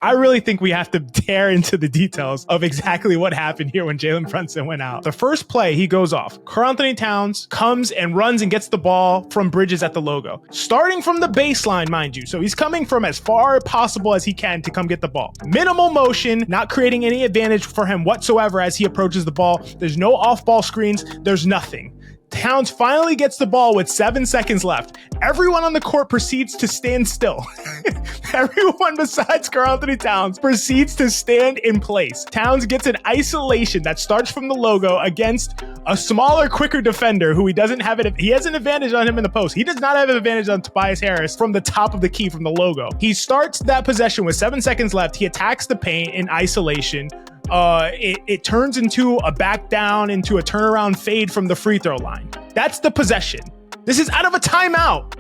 I really think we have to tear into the details of exactly what happened here when Jalen Brunson went out. The first play, he goes off. Karl-Anthony Towns comes and runs and gets the ball from Bridges at the logo. Starting from the baseline, mind you. So he's coming from as far as possible as he can to come get the ball. Minimal motion, not creating any advantage for him whatsoever as he approaches the ball. There's no off-ball screens. There's nothing. Towns finally gets the ball with 7 seconds left. Everyone on the court proceeds to stand still. Everyone besides Karl-Anthony Towns proceeds to stand in place. Towns gets an isolation that starts from the logo against a smaller, quicker defender who he doesn't have it. He has an advantage on him in the post. He does not have an advantage on Tobias Harris from the top of the key from the logo. He starts that possession with 7 seconds left. He attacks the paint in isolation. It turns into a back down, into a turnaround fade from the free throw line. That's the possession. This is out of a timeout.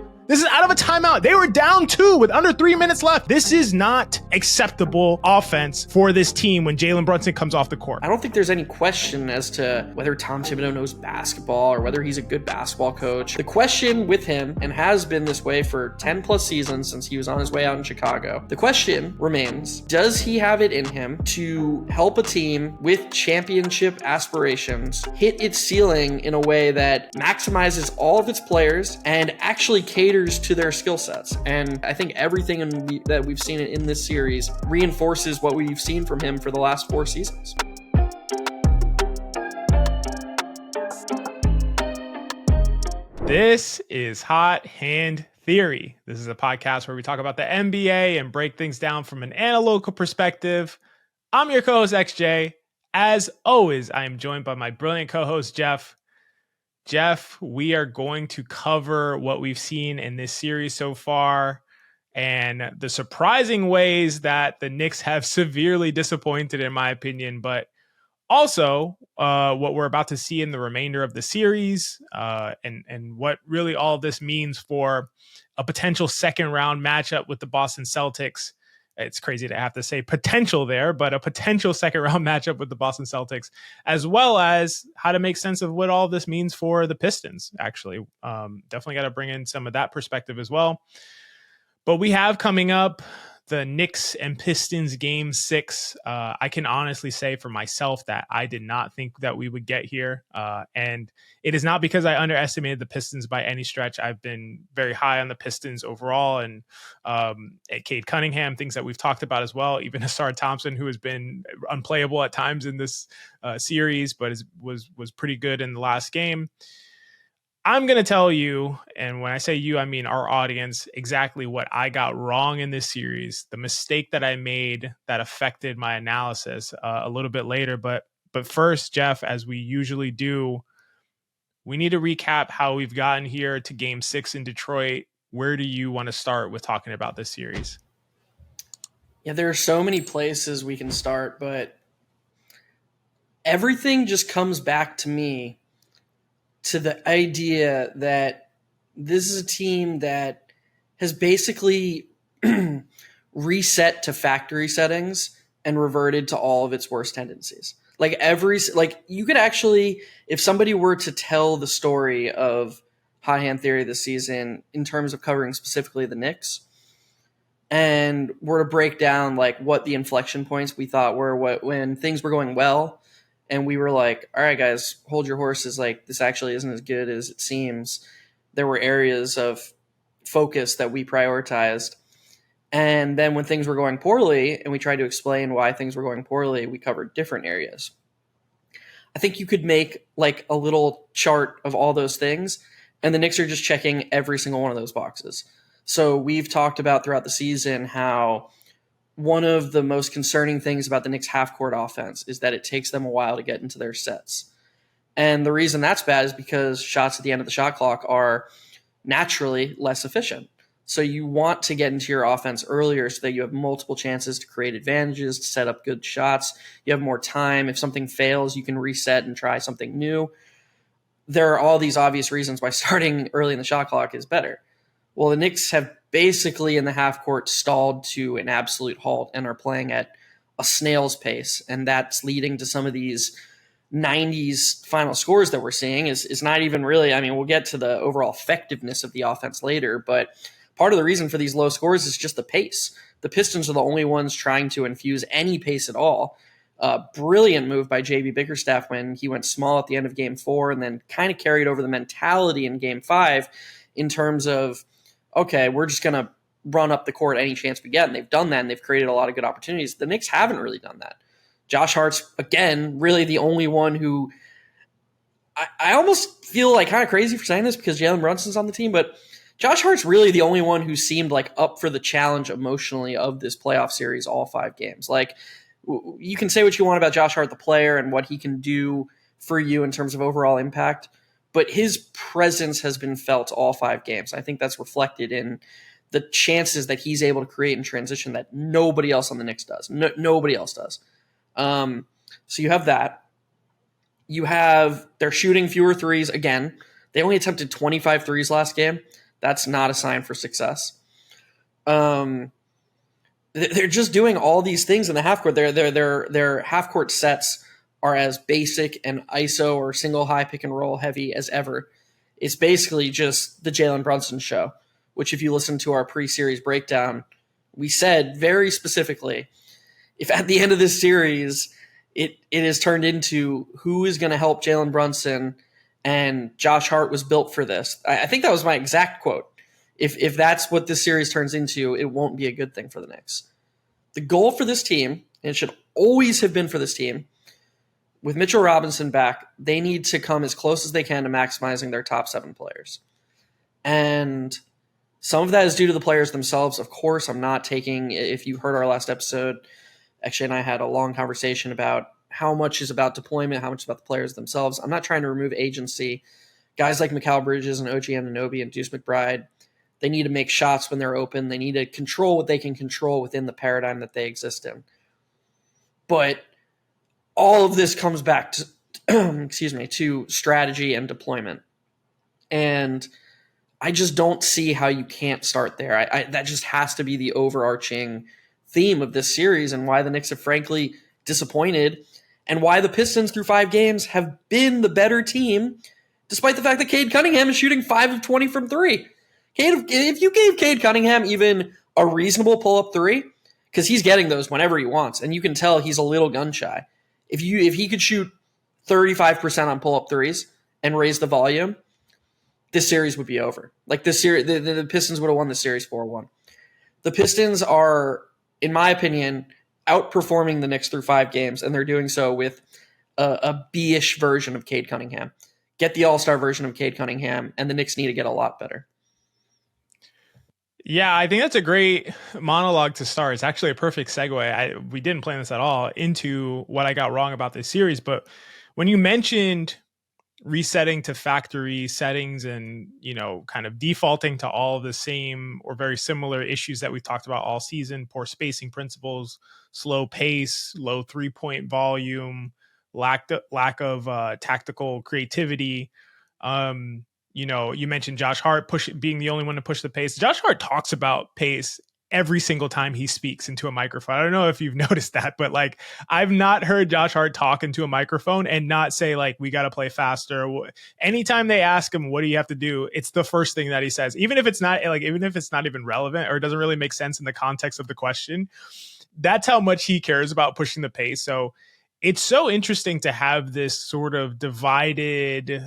They were down 2 with under 3 minutes left. This is not acceptable offense for this team when Jalen Brunson comes off the court. I don't think there's any question as to whether Tom Thibodeau knows basketball or whether he's a good basketball coach. The question with him, and has been this way for 10 plus seasons since he was on his way out in Chicago, the question remains, does he have it in him to help a team with championship aspirations hit its ceiling in a way that maximizes all of its players and actually caters to their skill sets? And I think everything that we've seen in this series reinforces what we've seen from him for the last 4 seasons. This is Hot Hand Theory. This is a podcast where we talk about the NBA and break things down from an analytical perspective. I'm your co-host XJ. As always, I am joined by my brilliant co-host Geoff. Geoff, we are going to cover what we've seen in this series so far and the surprising ways that the Knicks have severely disappointed, in my opinion, but also what we're about to see in the remainder of the series and what really all of this means for a potential second round matchup with the Boston Celtics. It's crazy to have to say potential there, but a potential second round matchup with the Boston Celtics, as well as how to make sense of what all this means for the Pistons, actually. Definitely got to bring in some of that perspective as well. But we have coming up the Knicks and Pistons game 6. I can honestly say for myself that I did not think that we would get here. And it is not because I underestimated the Pistons by any stretch. I've been very high on the Pistons overall, and Cade Cunningham, things that we've talked about as well. Even Asar Thompson, who has been unplayable at times in this series, but was pretty good in the last game. I'm going to tell you, and when I say you, I mean our audience, exactly what I got wrong in this series, the mistake that I made that affected my analysis a little bit later. But first, Geoff, as we usually do, we need to recap how we've gotten here to game 6 in Detroit. Where do you want to start with talking about this series? Yeah, there are so many places we can start, but everything just comes back to me to the idea that this is a team that has basically reset to factory settings and reverted to all of its worst tendencies. You could actually, if somebody were to tell the story of Hot Hand Theory this season in terms of covering specifically the Knicks, and were to break down what the inflection points we thought were, when things were going well, and we were like, all right, guys, hold your horses. This actually isn't as good as it seems. There were areas of focus that we prioritized. And then when things were going poorly and we tried to explain why things were going poorly, we covered different areas. I think you could make a little chart of all those things, and the Knicks are just checking every single one of those boxes. So we've talked about throughout the season how one of the most concerning things about the Knicks half-court offense is that it takes them a while to get into their sets. And the reason that's bad is because shots at the end of the shot clock are naturally less efficient. So you want to get into your offense earlier so that you have multiple chances to create advantages, to set up good shots. You have more time. If something fails, you can reset and try something new. There are all these obvious reasons why starting early in the shot clock is better. Well, the Knicks have basically in the half court stalled to an absolute halt and are playing at a snail's pace. And that's leading to some of these 90s final scores that we're seeing is not even really, we'll get to the overall effectiveness of the offense later, but part of the reason for these low scores is just the pace. The Pistons are the only ones trying to infuse any pace at all. Brilliant move by JB Bickerstaff when he went small at the end of game 4 and then kind of carried over the mentality in game 5 in terms of, okay, we're just going to run up the court any chance we get. And they've done that, and they've created a lot of good opportunities. The Knicks haven't really done that. Josh Hart's, again, really the only one who I almost feel like kind of crazy for saying this because Jalen Brunson's on the team, but Josh Hart's really the only one who seemed like up for the challenge emotionally of this playoff series all 5 games. Like, you can say what you want about Josh Hart, the player, and what he can do for you in terms of overall impact, but his presence has been felt all 5 games. I think that's reflected in the chances that he's able to create in transition that nobody else on the Knicks does. Nobody else does. So you have that. They're shooting fewer threes again. They only attempted 25 threes last game. That's not a sign for success. They're just doing all these things in the half court. Their half court sets are as basic and ISO or single high pick and roll heavy as ever. It's basically just the Jalen Brunson show, which if you listen to our pre-series breakdown, we said very specifically, if at the end of this series it has turned into who is going to help Jalen Brunson, and Josh Hart was built for this. I think that was my exact quote. If that's what this series turns into, it won't be a good thing for the Knicks. The goal for this team, and it should always have been for this team, with Mitchell Robinson back, they need to come as close as they can to maximizing their top 7 players. And some of that is due to the players themselves. Of course, I'm not taking, if you heard our last episode, actually, and I had a long conversation about how much is about deployment, how much is about the players themselves. I'm not trying to remove agency. Guys like Mikal Bridges and OG Anunoby and Deuce McBride, they need to make shots when they're open. They need to control what they can control within the paradigm that they exist in. But all of this comes back to, to strategy and deployment. And I just don't see how you can't start there. That just has to be the overarching theme of this series and why the Knicks have frankly disappointed and why the Pistons through 5 games have been the better team, despite the fact that Cade Cunningham is shooting 5 of 20 from 3. If you gave Cade Cunningham even a reasonable pull-up 3, because he's getting those whenever he wants, and you can tell he's a little gun-shy. If he could shoot 35% on pull-up 3s and raise the volume, this series would be over. Like this series, the Pistons would have won the series 4-1. The Pistons are, in my opinion, outperforming the Knicks through 5 games, and they're doing so with a B-ish version of Cade Cunningham. Get the all-star version of Cade Cunningham, and the Knicks need to get a lot better. Yeah, I think that's a great monologue to start. It's actually a perfect segue. We didn't plan this at all into what I got wrong about this series, but when you mentioned resetting to factory settings and, kind of defaulting to all of the same or very similar issues that we've talked about all season, poor spacing principles, slow pace, low 3-point volume, lack of tactical creativity. You mentioned Josh Hart being the only one to push the pace. Josh Hart talks about pace every single time he speaks into a microphone. I don't know if you've noticed that, but I've not heard Josh Hart talk into a microphone and not say we got to play faster. Anytime they ask him, what do you have to do? It's the first thing that he says, even if it's not even relevant or it doesn't really make sense in the context of the question. That's how much he cares about pushing the pace. So it's so interesting to have this sort of divided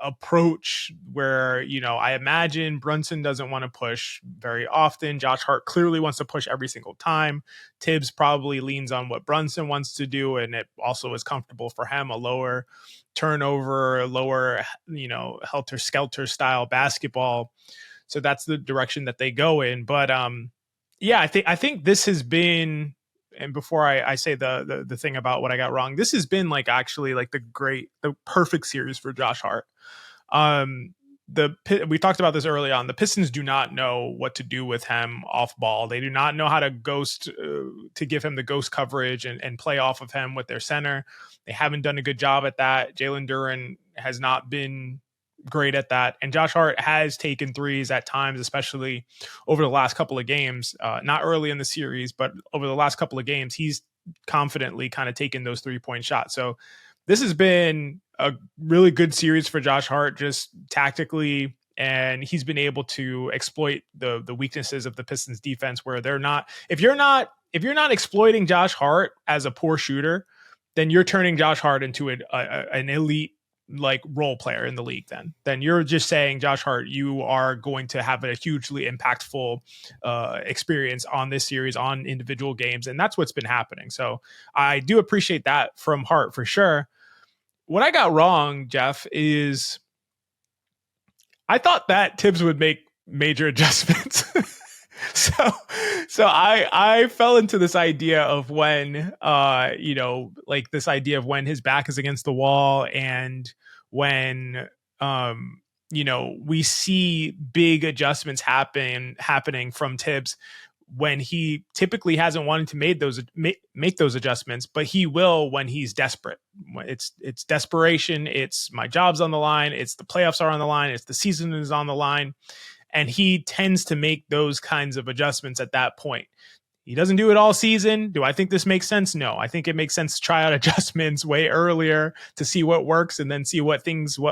approach where, I imagine Brunson doesn't want to push very often. Josh Hart clearly wants to push every single time. Thibs probably leans on what Brunson wants to do, and it also is comfortable for him, a lower turnover, lower, helter-skelter style basketball. So that's the direction that they go in. But I think this has been, and before I say the thing about what I got wrong, this has been the perfect series for Josh Hart. We talked about this early on. The Pistons do not know what to do with him off ball. They do not know how to to give him the ghost coverage and play off of him with their center. They haven't done a good job at that. Jalen Duren has not been great at that. And Josh Hart has taken threes at times, especially over the last couple of games, not early in the series, but over the last couple of games, he's confidently kind of taken those 3-point shots. So this has been a really good series for Josh Hart, just tactically and he's been able to exploit the weaknesses of the Pistons defense, where they're not, if you're not exploiting Josh Hart as a poor shooter, then you're turning Josh Hart into an elite like role player in the league. Then you're just saying, Josh Hart, you are going to have a hugely impactful experience on this series, on individual games. And that's what's been happening. So I do appreciate that from Hart for sure. What I got wrong, Geoff, is I thought that Thibs would make major adjustments. So I fell into this idea of when, like this idea of when his back is against the wall, and when, we see big adjustments happening from Thibs, when he typically hasn't wanted to make those adjustments, but he will when he's desperate. It's desperation. It's my job's on the line. It's the playoffs are on the line. It's the season is on the line. And he tends to make those kinds of adjustments at that point. He doesn't do it all season. Do I think this makes sense? No, I think it makes sense to try out adjustments way earlier to see what works, and then see what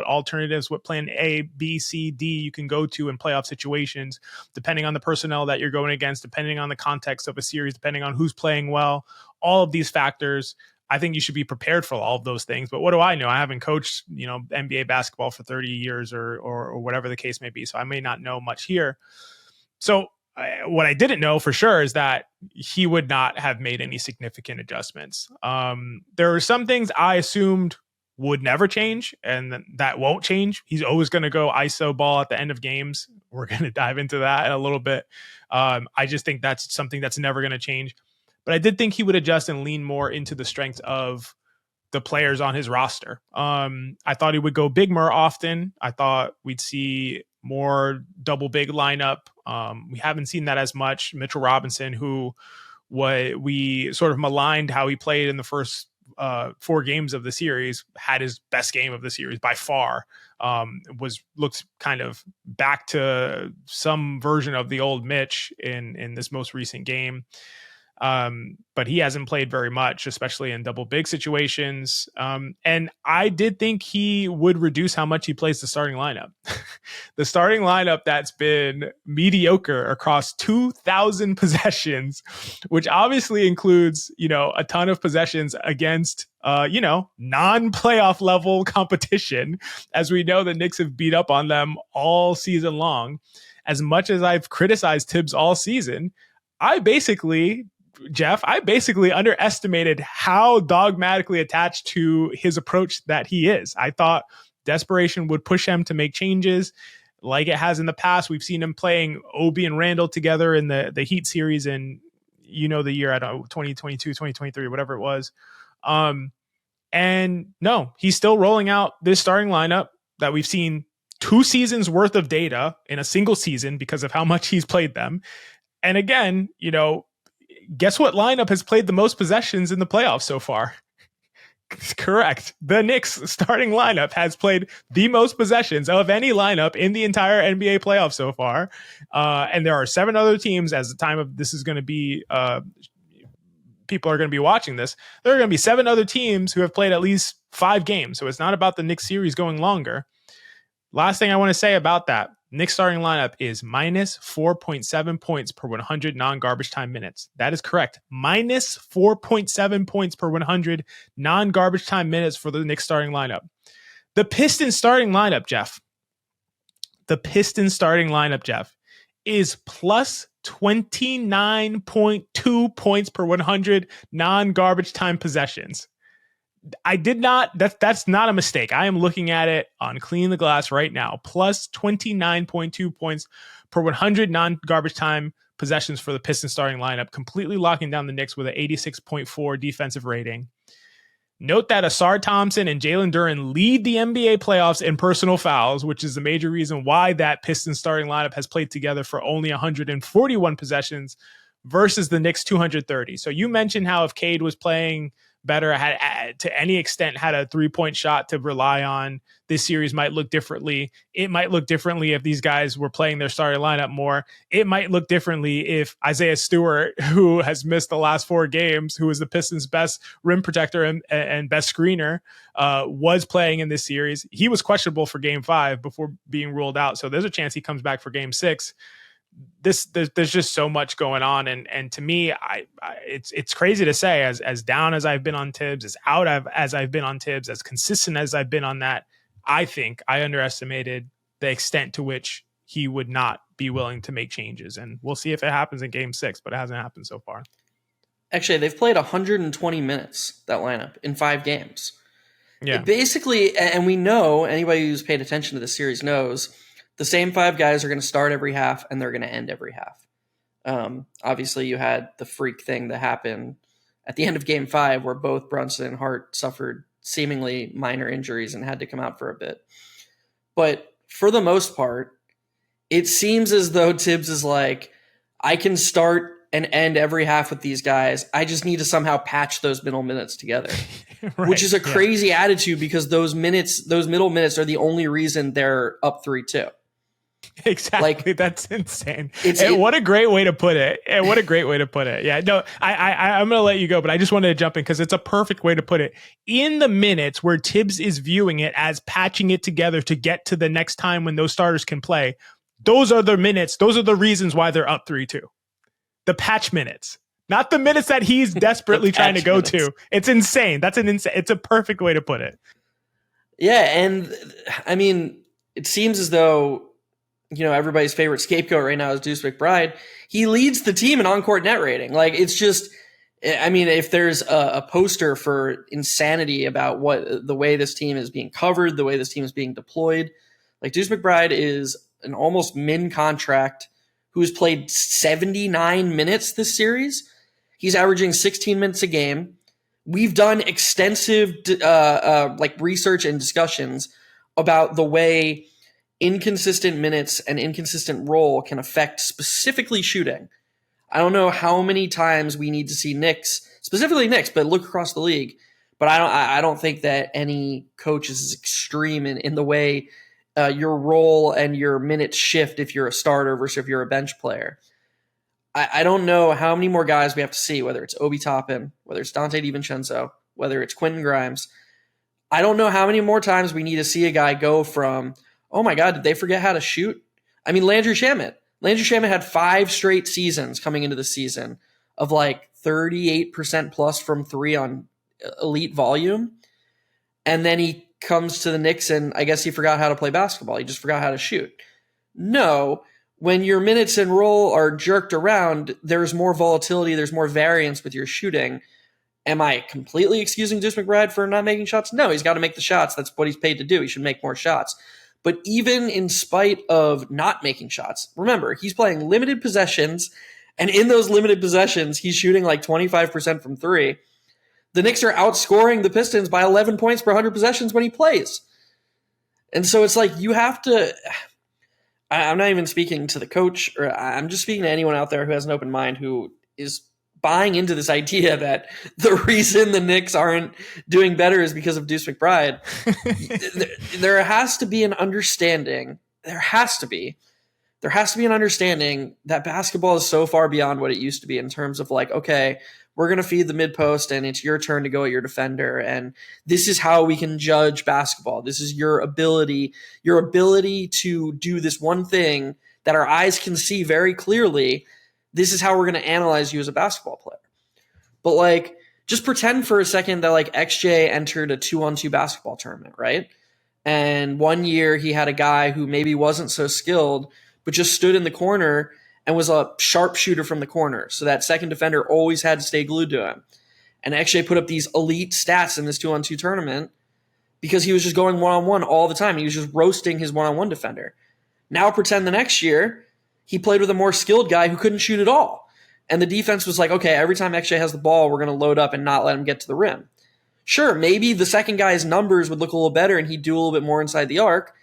alternatives, what plan A, B, C, D you can go to in playoff situations, depending on the personnel that you're going against, depending on the context of a series, depending on who's playing well, all of these factors. I think you should be prepared for all of those things. But what do I know? I haven't coached, NBA basketball for 30 years or whatever the case may be. So I may not know much here. So what I didn't know for sure is that he would not have made any significant adjustments. There are some things I assumed would never change, and that won't change. He's always going to go ISO ball at the end of games. We're going to dive into that in a little bit. I just think that's something that's never going to change. But I did think he would adjust and lean more into the strength of the players on his roster. I thought he would go big more often. I thought we'd see more double big lineup. We haven't seen that as much. Mitchell Robinson, who we sort of maligned how he played in the first 4 games of the series, had his best game of the series by far. Looked kind of back to some version of the old Mitch in this most recent game. But he hasn't played very much, especially in double big situations. And I did think he would reduce how much he plays the starting lineup. The starting lineup that's been mediocre across 2,000 possessions, which obviously includes, a ton of possessions against, non-playoff level competition. As we know, the Knicks have beat up on them all season long. As much as I've criticized Thibs all season, Geoff, I basically underestimated how dogmatically attached to his approach that he is. I thought desperation would push him to make changes like it has in the past. We've seen him playing Obi and Randall together in the Heat series in, the year, 2022, 2023, whatever it was. And no, he's still rolling out this starting lineup that we've seen 2 seasons worth of data in a single season because of how much he's played them. And again, guess what lineup has played the most possessions in the playoffs so far? Correct. The Knicks starting lineup has played the most possessions of any lineup in the entire NBA playoffs so far. And there are 7 other teams, as the time of this is going to be, people are going to be watching this. There are going to be 7 other teams who have played at least 5 games. So it's not about the Knicks series going longer. Last thing I want to say about that, Knicks starting lineup is minus 4.7 points per 100 non-garbage time minutes. That is correct. Minus 4.7 points per 100 non-garbage time minutes for the Knicks starting lineup. The Pistons starting lineup, Geoff. Is plus 29.2 points per 100 non-garbage time possessions. That's not a mistake. I am looking at it on Clean the Glass right now. Plus 29.2 points per 100 non-garbage time possessions for the Pistons starting lineup, completely locking down the Knicks with an 86.4 defensive rating. Note that Asar Thompson and Jalen Duren lead the NBA playoffs in personal fouls, which is the major reason why that Pistons starting lineup has played together for only 141 possessions versus the Knicks 230. So you mentioned how if Cade was playing better, had to any extent had a 3-point shot to rely on, this series might look differently. It might look differently if these guys were playing their starting lineup more. It might look differently if Isaiah Stewart, who has missed the last 4 games, who is the Pistons' best rim protector and best screener, was playing in this series. He was questionable for Game 5 before being ruled out, so there's a chance he comes back for Game 6. There's just so much going on, and to me, it's crazy to say, as down as I've been on Thibs, as out as I've been on Thibs, as consistent as I've been on that, I think I underestimated the extent to which he would not be willing to make changes, and we'll see if it happens in Game 6, but it hasn't happened so far. Actually, they've played 120 minutes, that lineup, in 5 games. Yeah, basically, and we know, anybody who's paid attention to the series knows, the same 5 guys are going to start every half and they're going to end every half. Obviously, you had the freak thing that happened at the end of Game 5 where both Brunson and Hart suffered seemingly minor injuries and had to come out for a bit. But for the most part, it seems as though Thibs is like, I can start and end every half with these guys. I just need to somehow patch those middle minutes together, right, which is a crazy attitude because those middle minutes are the only reason they're up 3-2. Exactly. That's insane. What a great way to put it. What a great way to put it. Yeah, no, I'm going to let you go, but I just wanted to jump in because it's a perfect way to put it. In the minutes where Thibs is viewing it as patching it together to get to the next time when those starters can play, those are the minutes. Those are the reasons why they're up 3-2. The patch minutes, not the minutes that he's desperately trying to go to. It's insane. It's a perfect way to put it. Yeah. And I mean, it seems as though, everybody's favorite scapegoat right now is Deuce McBride. He leads the team in on-court net rating. Like, it's just, I mean, if there's a poster for insanity about the way this team is being covered, the way this team is being deployed, like Deuce McBride is an almost min contract who's played 79 minutes this series. He's averaging 16 minutes a game. We've done extensive research and discussions about the way inconsistent minutes and inconsistent role can affect specifically shooting. I don't know how many times we need to see specifically Knicks, but look across the league. But I don't think that any coach is as extreme in the way your role and your minutes shift if you're a starter versus if you're a bench player. I don't know how many more guys we have to see, whether it's Obi Toppin, whether it's Dante DiVincenzo, whether it's Quentin Grimes. I don't know how many more times we need to see a guy go from, oh my God, did they forget how to shoot? I mean, Landry Shamet had 5 straight seasons coming into the season of like 38% plus from 3 on elite volume. And then he comes to the Knicks and I guess he forgot how to play basketball. He just forgot how to shoot. No, when your minutes and roll are jerked around, there's more volatility, there's more variance with your shooting. Am I completely excusing Deuce McBride for not making shots? No, he's got to make the shots. That's what he's paid to do. He should make more shots. But even in spite of not making shots, remember, he's playing limited possessions, and in those limited possessions, he's shooting like 25% from 3. The Knicks are outscoring the Pistons by 11 points per 100 possessions when he plays. And so it's like you have to – I'm not even speaking to the coach, or I'm just speaking to anyone out there who has an open mind who is buying into this idea that the reason the Knicks aren't doing better is because of Deuce McBride. There has to be an understanding. There has to be an understanding that basketball is so far beyond what it used to be in terms of like, okay, we're going to feed the mid post and it's your turn to go at your defender. And this is how we can judge basketball. This is your ability to do this one thing that our eyes can see very clearly. This is how we're going to analyze you as a basketball player. But like, just pretend for a second that like XJ entered a 2-on-2 basketball tournament, right? And one year he had a guy who maybe wasn't so skilled, but just stood in the corner and was a sharpshooter from the corner. So that second defender always had to stay glued to him. And XJ put up these elite stats in this 2-on-2 tournament because he was just going one-on-one all the time. He was just roasting his one-on-one defender. Now pretend the next year he played with a more skilled guy who couldn't shoot at all. And the defense was like, okay, every time XJ has the ball, we're going to load up and not let him get to the rim. Sure, maybe the second guy's numbers would look a little better and he'd do a little bit more inside the arc,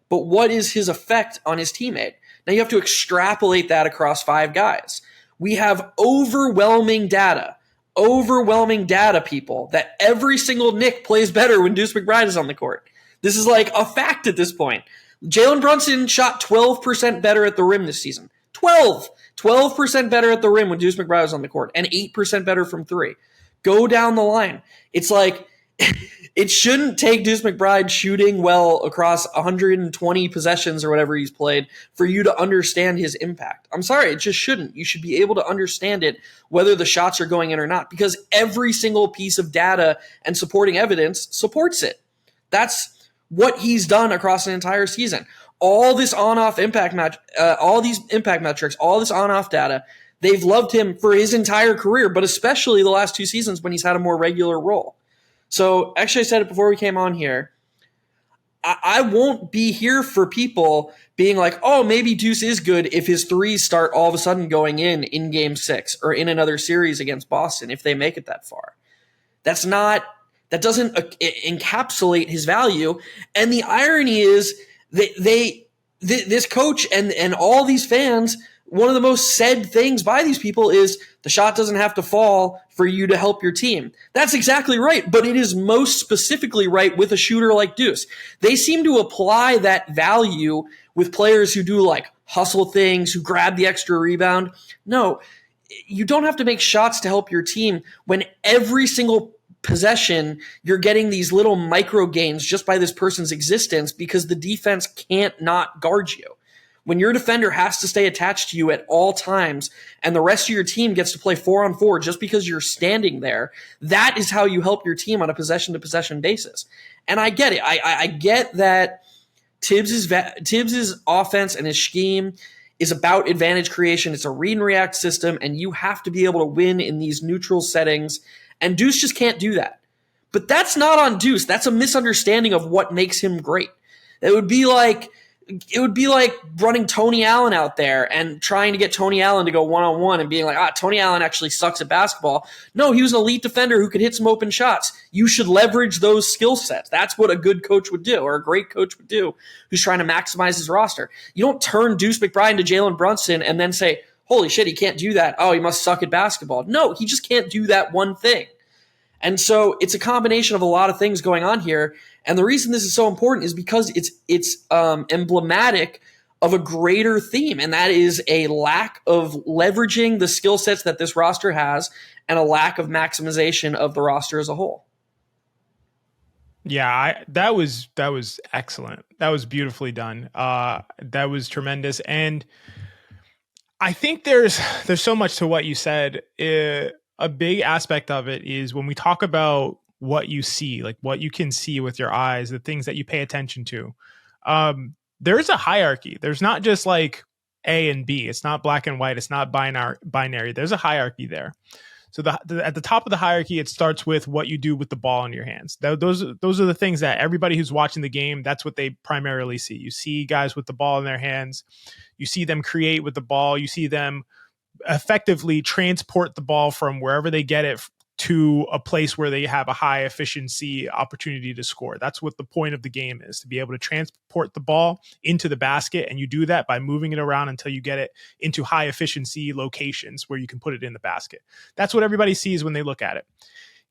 but what is his effect on his teammate? Now you have to extrapolate that across 5 guys. We have overwhelming data overwhelming data, people, that every single Knick plays better when Deuce McBride is on the court. This is like a fact at this point. Jalen Brunson shot 12% better at the rim this season. 12% better at the rim when Deuce McBride was on the court, and 8% better from three. Go down the line. It's like it shouldn't take Deuce McBride shooting well across 120 possessions or whatever he's played for you to understand his impact. I'm sorry, it just shouldn't. You should be able to understand it whether the shots are going in or not, because every single piece of data and supporting evidence supports it. That's what he's done across an entire season. All this on-off impact match, all these impact metrics, all this on-off data, they've loved him for his entire career, but especially the last 2 seasons when he's had a more regular role. So actually, I said it before we came on here. I won't be here for people being like, oh, maybe Deuce is good if his threes start all of a sudden going in Game 6 or in another series against Boston if they make it that far. That doesn't encapsulate his value. And the irony is this coach and all these fans, one of the most said things by these people is the shot doesn't have to fall for you to help your team. That's exactly right, but it is most specifically right with a shooter like Deuce. They seem to apply that value with players who do like hustle things, who grab the extra rebound. No, you don't have to make shots to help your team when every single possession you're getting these little micro gains just by this person's existence because the defense can't not guard you. When your defender has to stay attached to you at all times and the rest of your team gets to play 4-on-4 just because you're standing there, that is how you help your team on a possession-to-possession basis. And I get it. I get that Thibs' offense and his scheme is about advantage creation. It's a read and react system, and you have to be able to win in these neutral settings. And Deuce just can't do that. But that's not on Deuce. That's a misunderstanding of what makes him great. It would be like running Tony Allen out there and trying to get Tony Allen to go one-on-one and being like, Tony Allen actually sucks at basketball. No, he was an elite defender who could hit some open shots. You should leverage those skill sets. That's what a good coach would do, or a great coach would do, who's trying to maximize his roster. You don't turn Deuce McBride into Jalen Brunson and then say, holy shit, he can't do that. Oh, he must suck at basketball. No, he just can't do that one thing. And so it's a combination of a lot of things going on here. And the reason this is so important is because it's emblematic of a greater theme, and that is a lack of leveraging the skill sets that this roster has and a lack of maximization of the roster as a whole. Yeah, that was excellent. That was beautifully done. That was tremendous. And I think there's so much to what you said. A big aspect of it is when we talk about what you see, like what you can see with your eyes, the things that you pay attention to. There's a hierarchy. There's not just like A and B. It's not black and white. It's not binary. There's a hierarchy there. So at the top of the hierarchy, it starts with what you do with the ball in your hands. Those are the things that everybody who's watching the game, that's what they primarily see. You see guys with the ball in their hands. You see them create with the ball. You see them effectively transport the ball from wherever they get it to a place where they have a high efficiency opportunity to score. That's what the point of the game is, to be able to transport the ball into the basket. And you do that by moving it around until you get it into high efficiency locations where you can put it in the basket. That's what everybody sees when they look at it.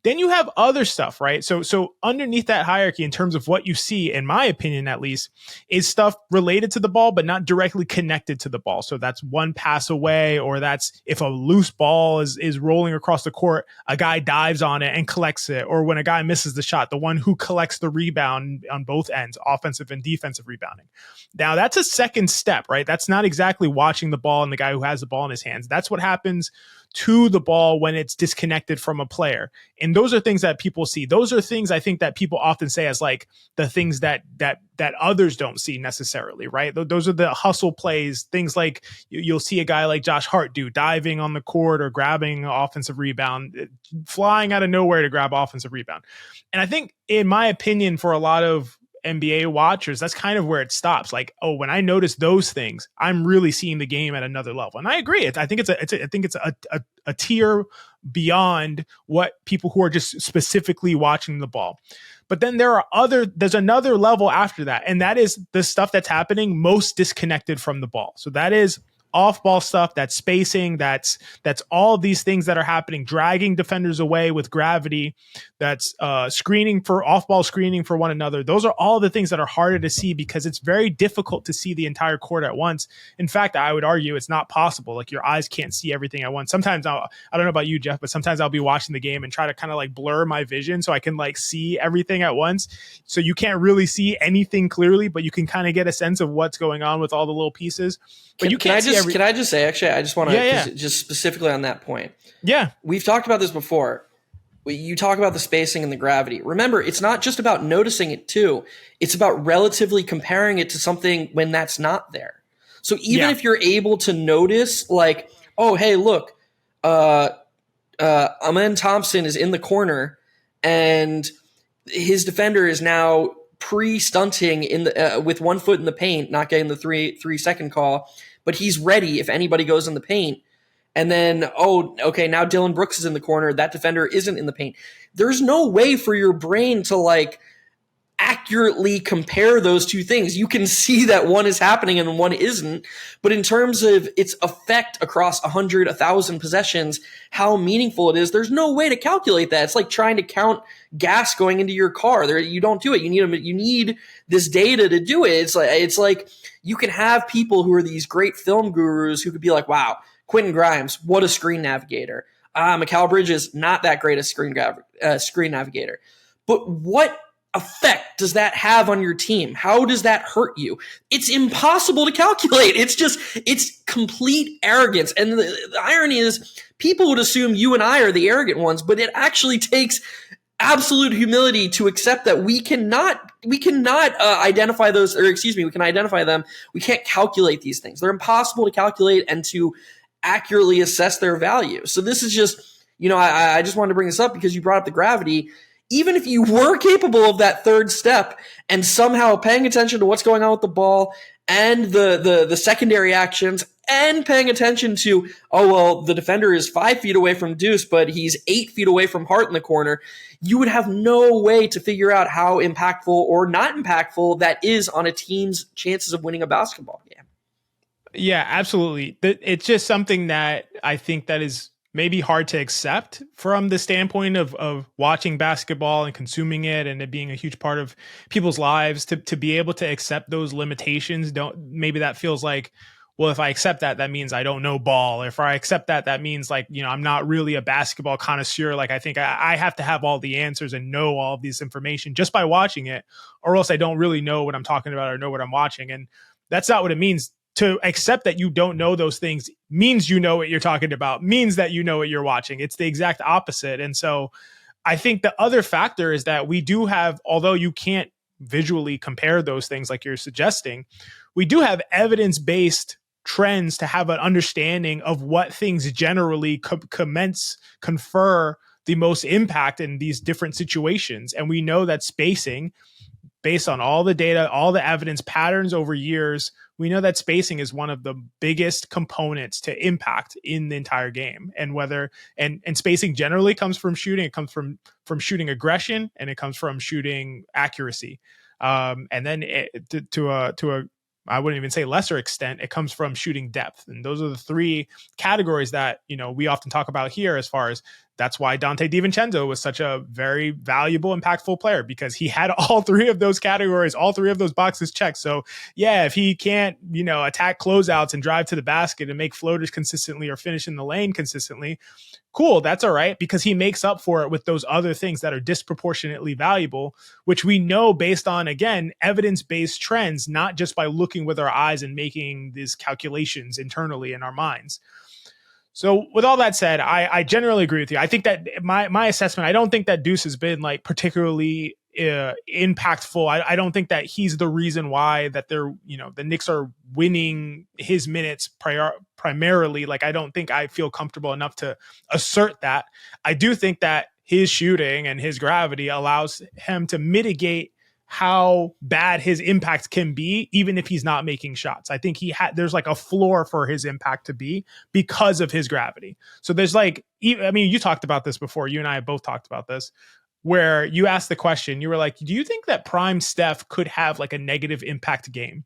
Then you have other stuff, right? So underneath that hierarchy, in terms of what you see, in my opinion, at least, is stuff related to the ball, but not directly connected to the ball. So that's one pass away, or that's if a loose ball is rolling across the court, a guy dives on it and collects it. Or when a guy misses the shot, the one who collects the rebound on both ends, offensive and defensive rebounding. Now that's a second step, right? That's not exactly watching the ball and the guy who has the ball in his hands. That's what happens to the ball when it's disconnected from a player. And those are things that people see. Those are things I think that people often say as like the things that others don't see necessarily, right? Those are the hustle plays, things like you'll see a guy like Josh Hart do, diving on the court or grabbing an offensive rebound, flying out of nowhere to grab offensive rebound. And I think, in my opinion, for a lot of NBA watchers, that's kind of where it stops. Like, oh, when I notice those things, I'm really seeing the game at another level. And I agree. I think it's a tier beyond what people who are just specifically watching the ball. But then there's another level after that. And that is the stuff that's happening most disconnected from the ball. So that is off-ball stuff, that's spacing, that's all these things that are happening, dragging defenders away with gravity, that's screening for off-ball screening for one another. Those are all the things that are harder to see because it's very difficult to see the entire court at once. In fact, I would argue it's not possible. Like your eyes can't see everything at once. Sometimes I don't know about you, Geoff, but sometimes I'll be watching the game and try to kind of like blur my vision so I can like see everything at once. So you can't really see anything clearly, but you can kind of get a sense of what's going on with all the little pieces. But you can't see Can I just say, actually, I just want to, just specifically on that point. Yeah. We've talked about this before. You talk about the spacing and the gravity. Remember, it's not just about noticing it too. It's about relatively comparing it to something when that's not there. So even if you're able to notice like, oh, hey, look, Amen Thompson is in the corner and his defender is now pre-stunting in the with 1 foot in the paint, not getting the 3-second call, but he's ready if anybody goes in the paint. And then, oh, okay, now Dillon Brooks is in the corner. That defender isn't in the paint. There's no way for your brain to like accurately compare those two things. You can see that one is happening and one isn't, but in terms of its effect across 100, 1,000 possessions, how meaningful it is, there's no way to calculate that. It's like trying to count gas going into your car. You don't do it. You need this data to do it. It's like you can have people who are these great film gurus who could be like, wow, Quentin Grimes, what a screen navigator. Mikal Bridges, not that great a screen navigator. But what effect does that have on your team? How does that hurt you? It's impossible to calculate. It's complete arrogance. And the irony is people would assume you and I are the arrogant ones, but it actually takes absolute humility to accept that we cannot identify those, or excuse me, we can identify them. We can't calculate these things. They're impossible to calculate and to accurately assess their value. So this is just, I just wanted to bring this up because you brought up the gravity. Even if you were capable of that third step and somehow paying attention to what's going on with the ball and the secondary actions and paying attention to, oh, well, the defender is 5 feet away from Deuce, but he's 8 feet away from Hart in the corner, you would have no way to figure out how impactful or not impactful that is on a team's chances of winning a basketball game. Yeah, absolutely. It's just something that I think that is maybe hard to accept from the standpoint of watching basketball and consuming it and it being a huge part of people's lives to be able to accept those limitations. Maybe that feels like, well, if I accept that, that means I don't know ball. If I accept that, that means like, I'm not really a basketball connoisseur. Like I think I have to have all the answers and know all of this information just by watching it, or else I don't really know what I'm talking about or know what I'm watching. And that's not what it means. To accept that you don't know those things means you know what you're talking about, means that you know what you're watching. It's the exact opposite. And so I think the other factor is that we do have, although you can't visually compare those things like you're suggesting, we do have evidence-based trends to have an understanding of what things generally confer the most impact in these different situations. And we know that spacing, based on all the data, all the evidence patterns over years, we know that spacing is one of the biggest components to impact in the entire game. And and spacing generally comes from shooting. It comes from shooting aggression, and it comes from shooting accuracy. And then to a I wouldn't even say lesser extent, it comes from shooting depth. And those are the three categories that, we often talk about here as far as that's why Dante DiVincenzo was such a very valuable, impactful player, because he had all three of those categories, all three of those boxes checked. So yeah, if he can't, attack closeouts and drive to the basket and make floaters consistently or finish in the lane consistently, cool, that's all right, because he makes up for it with those other things that are disproportionately valuable, which we know based on, again, evidence-based trends, not just by looking with our eyes and making these calculations internally in our minds. So with all that said, I generally agree with you. I think that my assessment, I don't think that Deuce has been like particularly impactful. I don't think that he's the reason why that the Knicks are winning his minutes primarily. Like, I don't think I feel comfortable enough to assert that. I do think that his shooting and his gravity allows him to mitigate how bad his impact can be, even if he's not making shots. I think there's like a floor for his impact to be because of his gravity. So there's you talked about this before. You and I have both talked about this, where you asked the question, you were like, do you think that prime Steph could have like a negative impact game?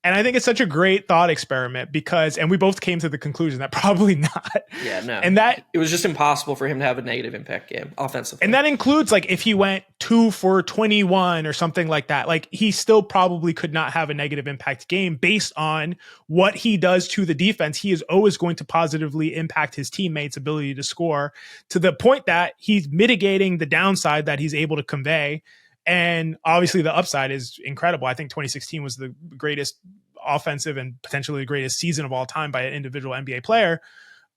And I think it's such a great thought experiment because, and we both came to the conclusion that probably not. Yeah, no. And that it was just impossible for him to have a negative impact game offensively. And that includes like if he went 2 for 21 or something like that, like he still probably could not have a negative impact game based on what he does to the defense. He is always going to positively impact his teammates' ability to score to the point that he's mitigating the downside that he's able to convey. And obviously the upside is incredible. I think 2016 was the greatest offensive and potentially the greatest season of all time by an individual NBA player.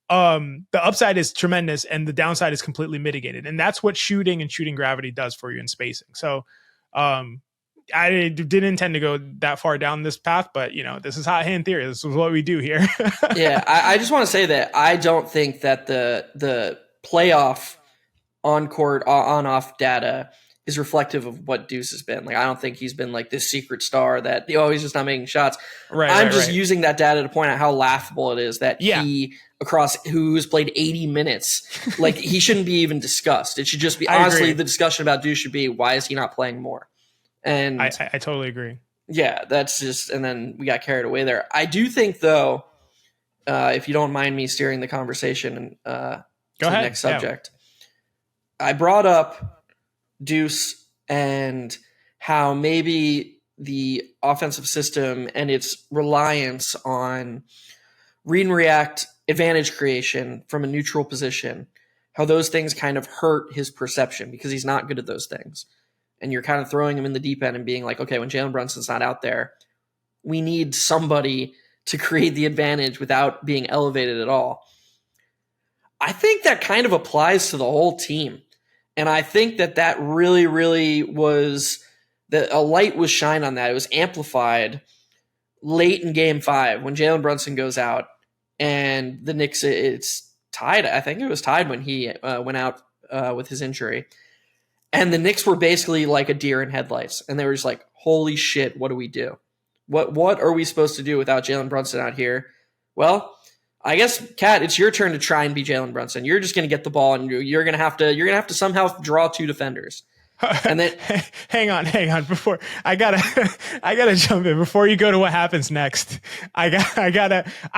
The upside is tremendous and the downside is completely mitigated. And that's what shooting and shooting gravity does for you in spacing. So, I didn't intend to go that far down this path, but this is hot hand theory. This is what we do here. Yeah. I just want to say that I don't think that the playoff on-court, on-off data is reflective of what Deuce has been. Like, I don't think he's been like this secret star that, he's just not making shots. I'm just using that data to point out how laughable it is that he, across who's played 80 minutes, like he shouldn't be even discussed. It should just be, honestly, the discussion about Deuce should be, why is he not playing more? And I totally agree. Yeah, that's just, and then we got carried away there. I do think though, if you don't mind me steering the conversation to the next subject, I brought up Deuce and how maybe the offensive system and its reliance on read and react advantage creation from a neutral position, how those things kind of hurt his perception because he's not good at those things. And you're kind of throwing him in the deep end and being like, okay, when Jalen Brunson's not out there, we need somebody to create the advantage without being elevated at all. I think that kind of applies to the whole team. And I think that really, really was that a light was shined on that. It was amplified late in Game 5 when Jalen Brunson goes out and the Knicks, it's tied. I think it was tied when he went out with his injury. And the Knicks were basically like a deer in headlights. And they were just like, holy shit, what do we do? What are we supposed to do without Jalen Brunson out here? Well, I guess, Kat, it's your turn to try and be Jalen Brunson. You're just going to get the ball, and you're going to have to somehow draw two defenders. And then hang on. Before I gotta jump in before you go to what happens next. I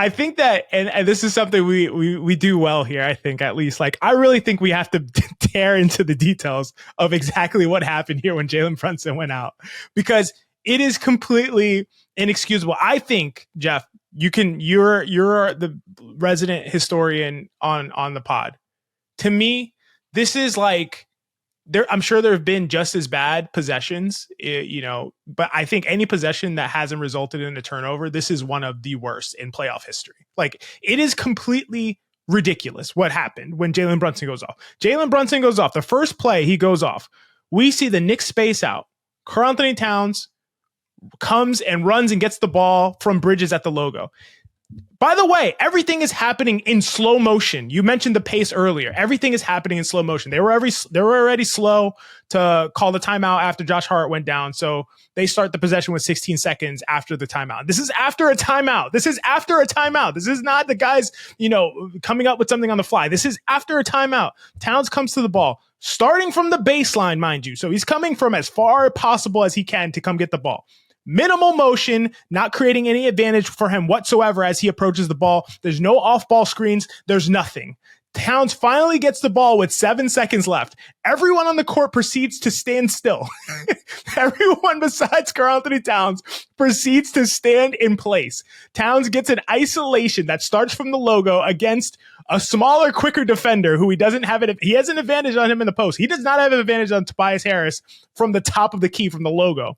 think that, and this is something we do well here. I think at least, like, I really think we have to tear into the details of exactly what happened here when Jalen Brunson went out, because it is completely inexcusable. I think, Geoff, you're the resident historian on the pod. To me, this is like, I'm sure there have been just as bad possessions, but I think any possession that hasn't resulted in a turnover, this is one of the worst in playoff history. Like, it is completely ridiculous what happened when Jalen Brunson goes off. Jalen Brunson goes off. The first play he goes off, we see the Knicks space out. Karl-Anthony Towns comes and runs and gets the ball from Bridges at the logo. By the way, everything is happening in slow motion. You mentioned the pace earlier. Everything is happening in slow motion. They were already slow to call the timeout after Josh Hart went down. So they start the possession with 16 seconds after the timeout. This is after a timeout. This is not the guys, coming up with something on the fly. This is after a timeout. Towns comes to the ball, starting from the baseline, mind you. So he's coming from as far possible as he can to come get the ball. Minimal motion, not creating any advantage for him whatsoever as he approaches the ball. There's no off-ball screens. There's nothing. Towns finally gets the ball with 7 seconds left. Everyone on the court proceeds to stand still. Everyone besides Karl-Anthony Towns proceeds to stand in place. Towns gets an isolation that starts from the logo against a smaller, quicker defender who he has an advantage on him in the post. He does not have an advantage on Tobias Harris from the top of the key from the logo.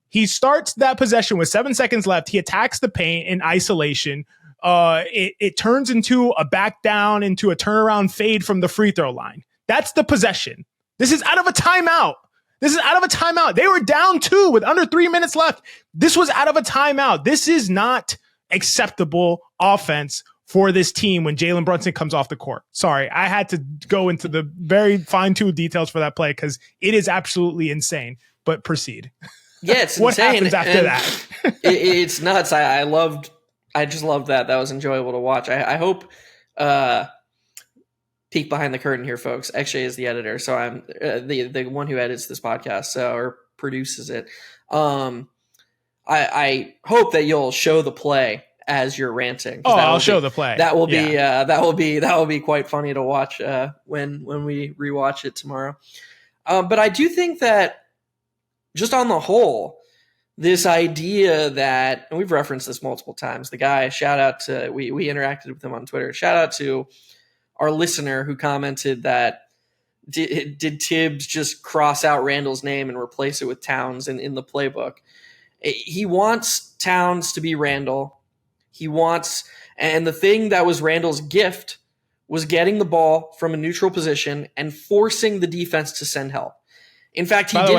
He starts that possession with 7 seconds left. He attacks the paint in isolation. It turns into a back down, into a turnaround fade from the free throw line. That's the possession. This is out of a timeout. They were down 2 with under 3 minutes left. This was out of a timeout. This is not acceptable offense for this team when Jalen Brunson comes off the court. Sorry, I had to go into the very fine-tuned details for that play because it is absolutely insane. But proceed. Yeah, it's what insane. happens after that? It's nuts. I just loved that. That was enjoyable to watch. I hope peek behind the curtain here, folks. XJ is the editor, so I'm the one who edits this podcast or produces it. I hope that you'll show the play as you're ranting. Oh, I'll show the play. That will be quite funny to watch when we rewatch it tomorrow. But I do think that just on the whole, this idea that, and we've referenced this multiple times, the guy, shout out to, we interacted with him on Twitter, shout out to our listener who commented that did Thibs just cross out Randall's name and replace it with Towns in the playbook? He wants Towns to be Randall. And the thing that was Randall's gift was getting the ball from a neutral position and forcing the defense to send help. In fact, by the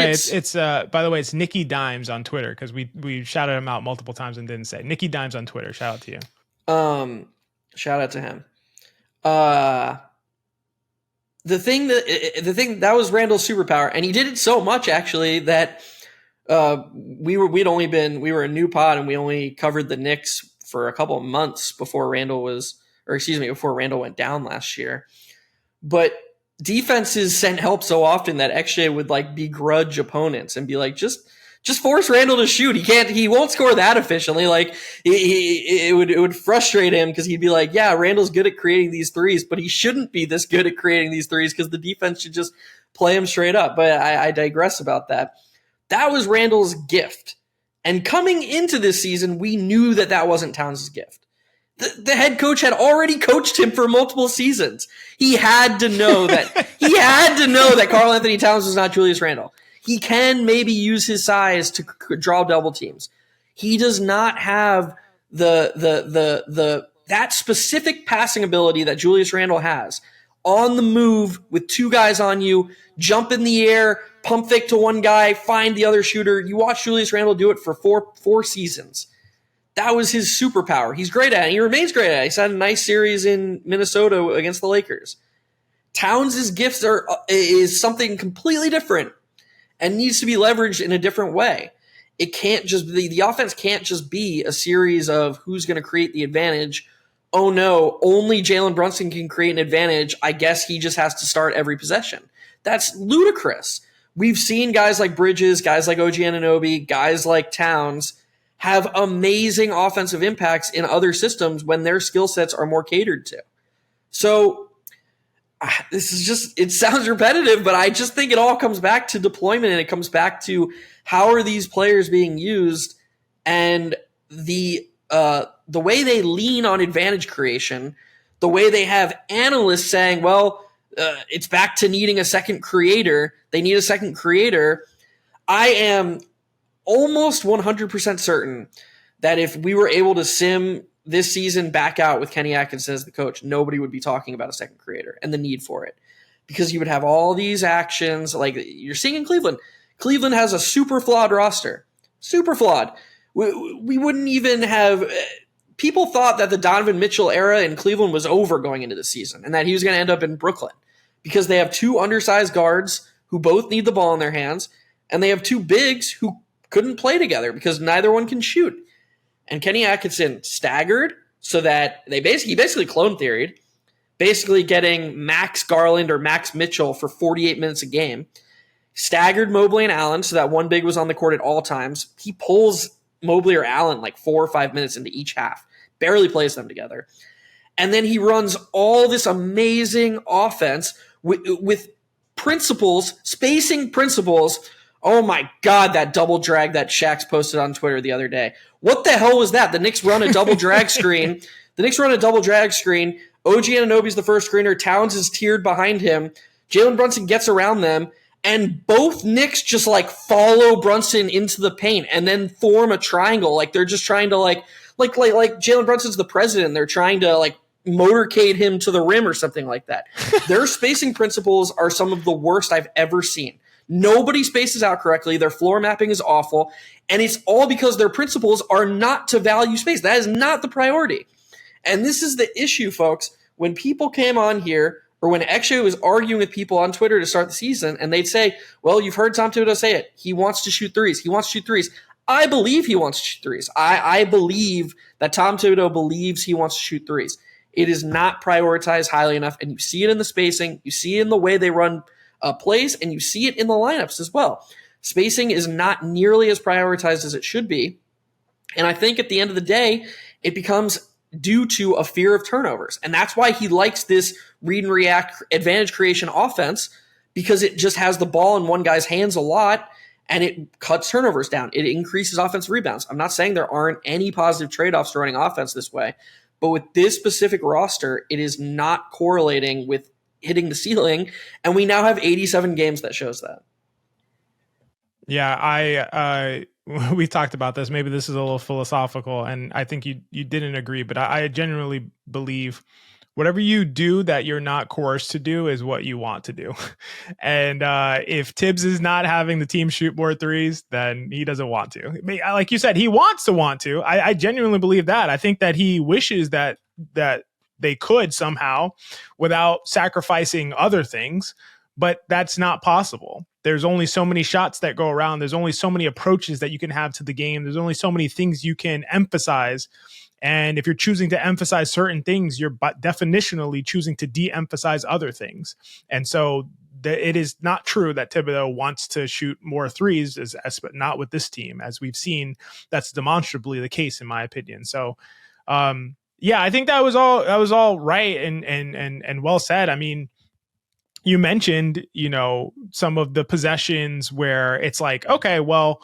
way, it's Nicky Dimes on Twitter, because we shouted him out multiple times and didn't say. Nicky Dimes on Twitter. Shout out to you. Shout out to him. The thing that was Randall's superpower, and he did it so much actually that we were a new pod and we only covered the Knicks for a couple of months before Randall went down last year. But defenses sent help so often that XJ would like begrudge opponents and be like, just force Randall to shoot. He won't score that efficiently. Like it would frustrate him because he'd be like, yeah, Randall's good at creating these threes, but he shouldn't be this good at creating these threes because the defense should just play him straight up. But I digress about that. That was Randall's gift. And coming into this season, we knew that wasn't Towns' gift. The head coach had already coached him for multiple seasons. He had to know that Karl-Anthony Towns was not Julius Randle. He can maybe use his size to draw double teams. He does not have that specific passing ability that Julius Randle has. On the move with two guys on you, jump in the air, pump fake to one guy, find the other shooter. You watch Julius Randle do it for four seasons. That was his superpower. He's great at it. He remains great at it. He's had a nice series in Minnesota against the Lakers. Towns' gifts is something completely different and needs to be leveraged in a different way. It can't just be, the offense can't just be a series of who's going to create the advantage. Oh no, only Jalen Brunson can create an advantage. I guess he just has to start every possession. That's ludicrous. We've seen guys like Bridges, guys like OG Anunoby, guys like Towns have amazing offensive impacts in other systems when their skill sets are more catered to. So this is just, it sounds repetitive, but I just think it all comes back to deployment, and it comes back to how are these players being used, and the way they lean on advantage creation, the way they have analysts saying, well, it's back to needing a second creator. They need a second creator. I am almost 100% certain that if we were able to sim this season back out with Kenny Atkinson as the coach, nobody would be talking about a second creator and the need for it, because you would have all these actions like you're seeing in Cleveland. Cleveland has a super flawed roster. Super flawed. We wouldn't even have – people thought that the Donovan Mitchell era in Cleveland was over going into the season and that he was going to end up in Brooklyn because they have two undersized guards who both need the ball in their hands, and they have two bigs who couldn't play together because neither one can shoot. And Kenny Atkinson staggered so that he basically clone theoried, basically getting Max Garland or Max Mitchell for 48 minutes a game, staggered Mobley and Allen so that one big was on the court at all times. He pulls Mobley or Allen like 4 or 5 minutes into each half, barely plays them together. And then he runs all this amazing offense with principles, spacing principles. Oh my God, that double drag that Shaq's posted on Twitter the other day. What the hell was that? The Knicks run a double drag screen. OG Anunoby's the first screener. Towns is tiered behind him. Jalen Brunson gets around them, and both Knicks just like follow Brunson into the paint and then form a triangle. Like they're just trying to like Jalen Brunson's the president. They're trying to like motorcade him to the rim or something like that. Their spacing principles are some of the worst I've ever seen. Nobody spaces out correctly. Their floor mapping is awful. And it's all because their principles are not to value space. That is not the priority. And this is the issue, folks. When people came on here, or when XJ was arguing with people on Twitter to start the season, and they'd say, well, you've heard Tom Thibodeau say it. He wants to shoot threes. I believe he wants to shoot threes. I believe that Tom Thibodeau believes he wants to shoot threes. It is not prioritized highly enough, and you see it in the spacing. You see it in the way they run plays, and you see it in the lineups as well. Spacing is not nearly as prioritized as it should be. And I think at the end of the day, it becomes due to a fear of turnovers. And that's why he likes this read and react advantage creation offense, because it just has the ball in one guy's hands a lot and it cuts turnovers down. It increases offensive rebounds. I'm not saying there aren't any positive trade-offs to running offense this way, but with this specific roster, it is not correlating with hitting the ceiling. And we now have 87 games that shows that. Yeah, we talked about this. Maybe this is a little philosophical, and I think you didn't agree, but I genuinely believe whatever you do that you're not coerced to do is what you want to do. And if Thibs is not having the team shoot more threes, then he doesn't want to. I mean, like you said, he wants to. I genuinely believe that. I think that he wishes that they could somehow without sacrificing other things, but that's not possible. There's only so many shots that go around. There's only so many approaches that you can have to the game. There's only so many things you can emphasize. And if you're choosing to emphasize certain things, you're definitionally choosing to de-emphasize other things. And so it is not true that Thibodeau wants to shoot more threes, but not with this team. As we've seen, that's demonstrably the case, in my opinion. So, yeah, I think that was all right and well said. I mean, you mentioned, some of the possessions where it's like, okay, well,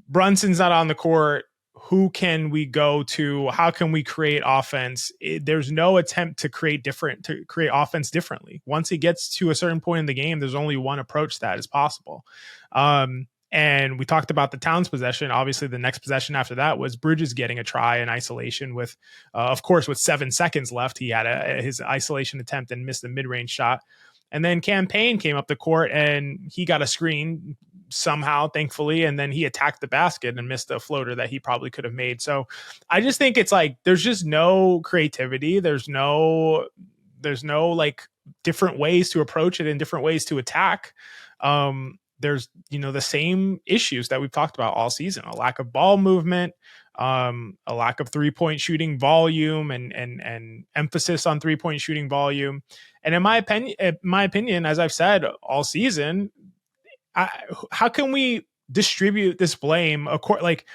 Brunson's not on the court. Who can we go to? How can we create offense? There's no attempt to create offense differently. Once it gets to a certain point in the game, there's only one approach that is possible. And we talked about the Towns possession. Obviously, the next possession after that was Bridges getting a try in isolation with, of course, with 7 seconds left. He had his isolation attempt and missed the mid-range shot. And then Campaign came up the court and he got a screen somehow, thankfully, and then he attacked the basket and missed a floater that he probably could have made. So I just think it's like there's just no creativity. There's no like different ways to approach it and different ways to attack. There's the same issues that we've talked about all season: a lack of ball movement, a lack of 3-point shooting volume, and emphasis on 3-point shooting volume. And in my opinion, as I've said all season, how can we distribute this blame? Like,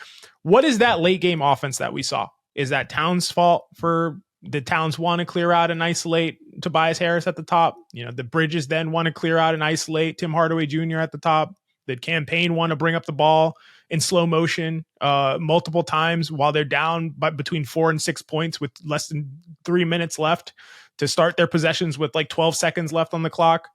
what is that late game offense that we saw? Is that Towns' fault for the Towns want to clear out and isolate Tobias Harris at the top? The Bridges then want to clear out and isolate Tim Hardaway Jr. at the top. The Campaign want to bring up the ball in slow motion multiple times while they're down by between 4 and 6 points with less than 3 minutes left to start their possessions with like 12 seconds left on the clock.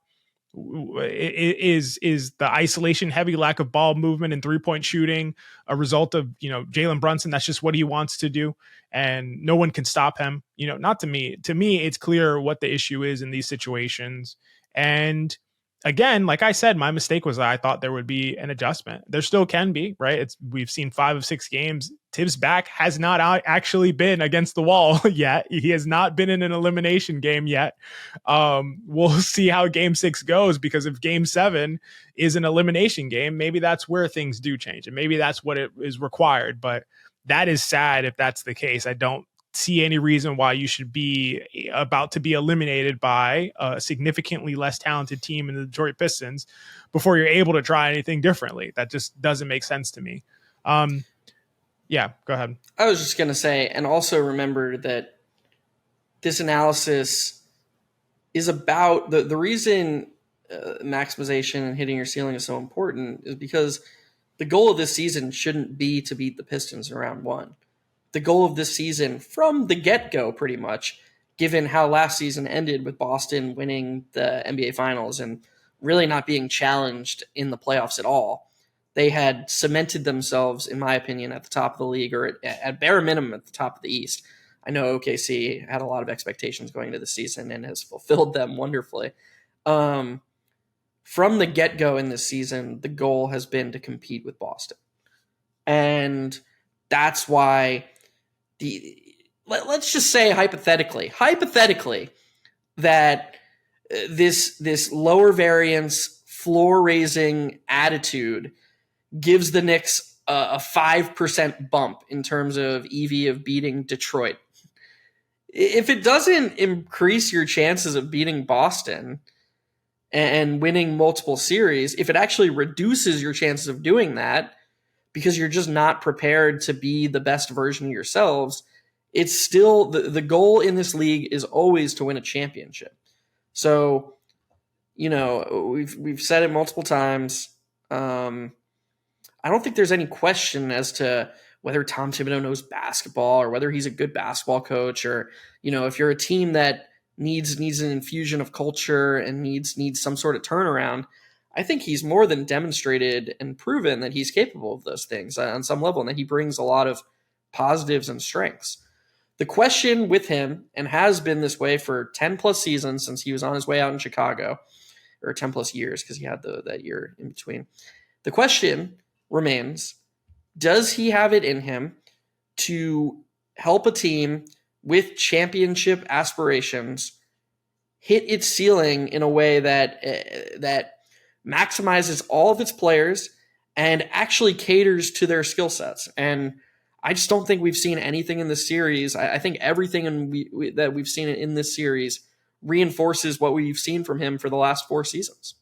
Is the isolation heavy lack of ball movement and 3-point shooting a result of Jalen Brunson? That's just what he wants to do, and no one can stop him. Not to me. To me, it's clear what the issue is in these situations. And again, like I said, my mistake was that I thought there would be an adjustment. There still can be, right? We've seen 5 of 6 games. Thibs' back has not actually been against the wall yet. He has not been in an elimination game yet. We'll see how game 6 goes, because if game 7 is an elimination game, maybe that's where things do change, and maybe that's what it is required. But that is sad if that's the case. I don't see any reason why you should be about to be eliminated by a significantly less talented team in the Detroit Pistons before you're able to try anything differently. That just doesn't make sense to me. Yeah, go ahead. I was just going to say, and also remember that this analysis is about the reason maximization and hitting your ceiling is so important is because the goal of this season shouldn't be to beat the Pistons in round 1. The goal of this season from the get-go, pretty much, given how last season ended with Boston winning the NBA Finals and really not being challenged in the playoffs at all, they had cemented themselves, in my opinion, at the top of the league, or at bare minimum at the top of the East. I know OKC had a lot of expectations going into the season and has fulfilled them wonderfully. From the get-go in this season, the goal has been to compete with Boston. And that's why let's just say hypothetically that this lower variance, floor-raising attitude gives the Knicks a 5% bump in terms of EV of beating Detroit. If it doesn't increase your chances of beating Boston and winning multiple series, if it actually reduces your chances of doing that, because you're just not prepared to be the best version of yourselves. It's still the goal in this league is always to win a championship. So, we've said it multiple times. I don't think there's any question as to whether Tom Thibodeau knows basketball or whether he's a good basketball coach, or, if you're a team that needs an infusion of culture and needs some sort of turnaround, I think he's more than demonstrated and proven that he's capable of those things on some level, and that he brings a lot of positives and strengths. The question with him, and has been this way for 10 plus seasons since he was on his way out in Chicago, or 10 plus years because he had that year in between. The question remains, does he have it in him to help a team with championship aspirations hit its ceiling in a way that maximizes all of its players and actually caters to their skill sets? And I just don't think we've seen anything in this series. I think everything that we've seen in this series reinforces what we've seen from him for the last 4 seasons.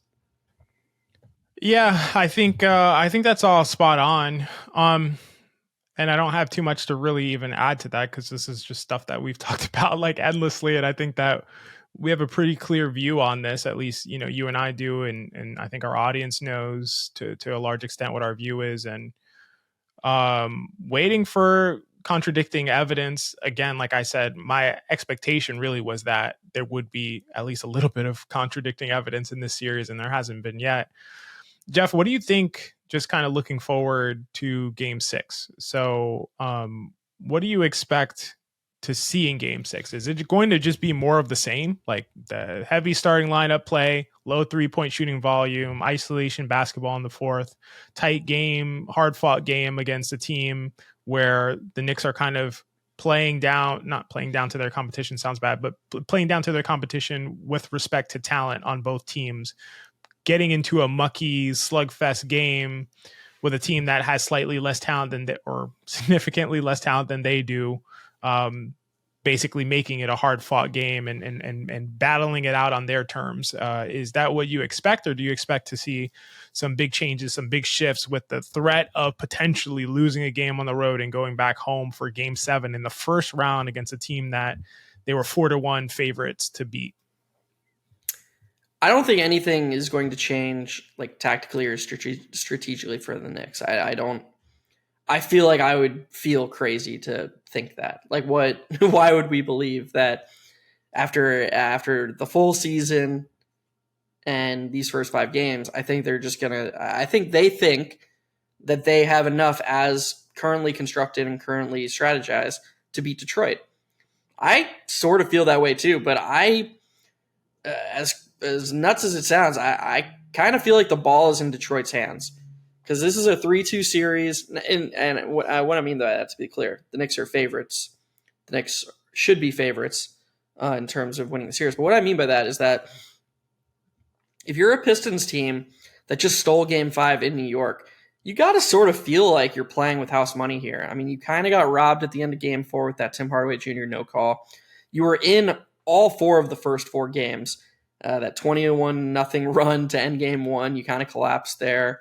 Yeah, I think that's all spot on. And I don't have too much to really even add to that, because this is just stuff that we've talked about like endlessly. And I think that we have a pretty clear view on this, at least, you and I do. And I think our audience knows to a large extent what our view is. And waiting for contradicting evidence, again, like I said, my expectation really was that there would be at least a little bit of contradicting evidence in this series, and there hasn't been yet. Geoff, what do you think, just kind of looking forward to game 6? So what do you expect to see in game 6? Is it going to just be more of the same, like the heavy starting lineup play, low 3-point shooting volume, isolation basketball in the fourth, tight game, hard fought game against a team where the Knicks are kind of not playing down to their competition sounds bad, but playing down to their competition with respect to talent on both teams, getting into a mucky slugfest game with a team that has slightly less talent or significantly less talent than they do, basically making it a hard fought game and battling it out on their terms. Is that what you expect, or do you expect to see some big changes, some big shifts with the threat of potentially losing a game on the road and going back home for game 7 in the first round against a team that they were 4-1 favorites to beat? I don't think anything is going to change, like, tactically or strategically for the Knicks. I feel like I would feel crazy to think that. Like, why would we believe that after the full season and these first 5 games, I think they think that they have enough as currently constructed and currently strategized to beat Detroit. I sort of feel that way too, but as nuts as it sounds, I kind of feel like the ball is in Detroit's hands, because this is a 3-2 series. And what I mean by that, to be clear, the Knicks are favorites. The Knicks should be favorites in terms of winning the series. But what I mean by that is that if you're a Pistons team that just stole Game 5 in New York, you got to sort of feel like you're playing with house money here. I mean, you kind of got robbed at the end of Game 4 with that Tim Hardaway Jr. no call. You were in all 4 of the first 4 games. That 21-0 run to end Game 1, you kind of collapsed there.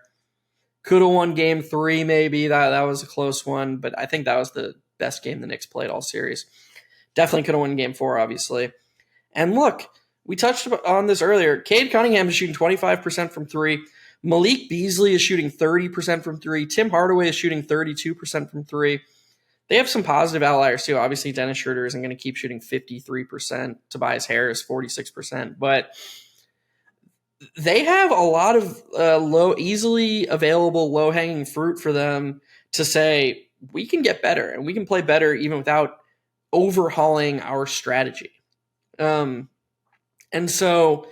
Could have won Game 3, maybe. That was a close one, but I think that was the best game the Knicks played all series. Definitely could have won Game 4, obviously. And look, we touched on this earlier. Cade Cunningham is shooting 25% from 3. Malik Beasley is shooting 30% from 3. Tim Hardaway is shooting 32% from 3. They have some positive outliers too. Obviously, Dennis Schroeder isn't going to keep shooting 53%. Tobias Harris, 46%. But they have a lot of easily available, low-hanging fruit for them to say, we can get better, and we can play better even without overhauling our strategy. And so